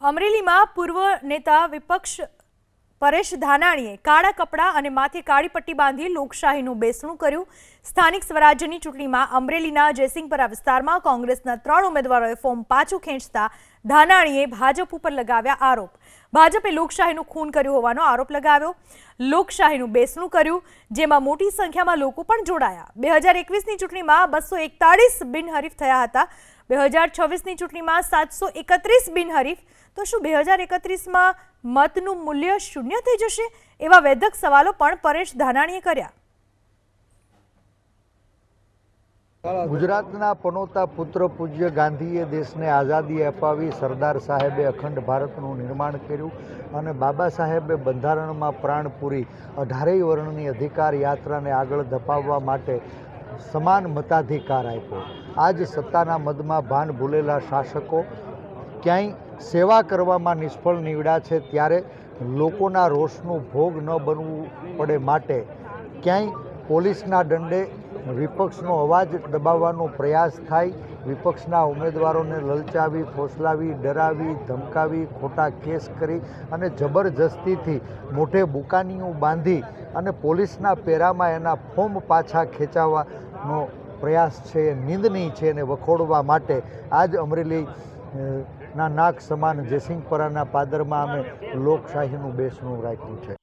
અમરેલીમાં પૂર્વ નેતા વિપક્ષ પરેશ ધાનાણીએ કાળા કપડાં અને માથે કાળી પટ્ટી બાંધી લોકશાહીનું બેસણું કર્યું। સ્થાનિક સ્વરાજ્યની ચૂંટણીમાં અમરેલીના જયસિંહપરા વિસ્તારમાં કોંગ્રેસના 3 ઉમેદવારોએ ફોર્મ પાછું ખેંચતા ધાનાણીએ ભાજપ ઉપર લગાવ્યા આરોપ। ભાજપે લોકશાહીનું ખૂન કર્યું હોવાનો આરોપ લગાવ્યો। લોકશાહીનું બેસણું કર્યું, જેમાં મોટી સંખ્યામાં લોકો પણ જોડાયા। 2021ની ચૂંટણીમાં 241 બિનહરીફ થયા હતા। 2026ની ચૂંટણીમાં 731 બિનહરીફ। તો શું 2031માં મતનું મૂલ્ય શૂન્ય થઈ જશે? એવા વેધક સવાલો પણ પરેશ ધાનાણીએ કર્યા। ગુજરાતના પનોતા પુત્ર પૂજ્ય ગાંધીએ દેશને આઝાદી અપાવી, સરદાર સાહેબે અખંડ ભારતનું નિર્માણ કર્યું અને બાબા સાહેબે બંધારણમાં પ્રાણ પૂરી 18 વર્ણની અધિકાર યાત્રાને આગળ ધપાવવા માટે સમાન મતાધિકાર આપ્યો। આજ સત્તાના મદમાં ભાન ભૂલેલા શાસકો ક્યાંય સેવા કરવામાં નિષ્ફળ નીવડ્યા છે, ત્યારે લોકોના રોષનું ભોગ ન બનવું પડે માટે ક્યાંય પોલીસના દંડે વિપક્ષનો અવાજ દબાવવાનો પ્રયાસ થાય, વિપક્ષના ઉમેદવારોને લલચાવી, ફોસલાવી, ડરાવી, ધમકાવી, ખોટા કેસ કરી અને જબરજસ્તીથી મોઢે બુકાનીઓ બાંધી અને પોલીસના પેરામાં એના ફોર્મ પાછા ખેંચાવવાનો પ્રયાસ છે એ નિંદનીય છે। અને વખોડવા માટે આજ અમરેલી ના નાક સમાન જયસિંહપરાના પાદરમાં અમે લોકશાહીનું બેસણું રાખ્યું છે।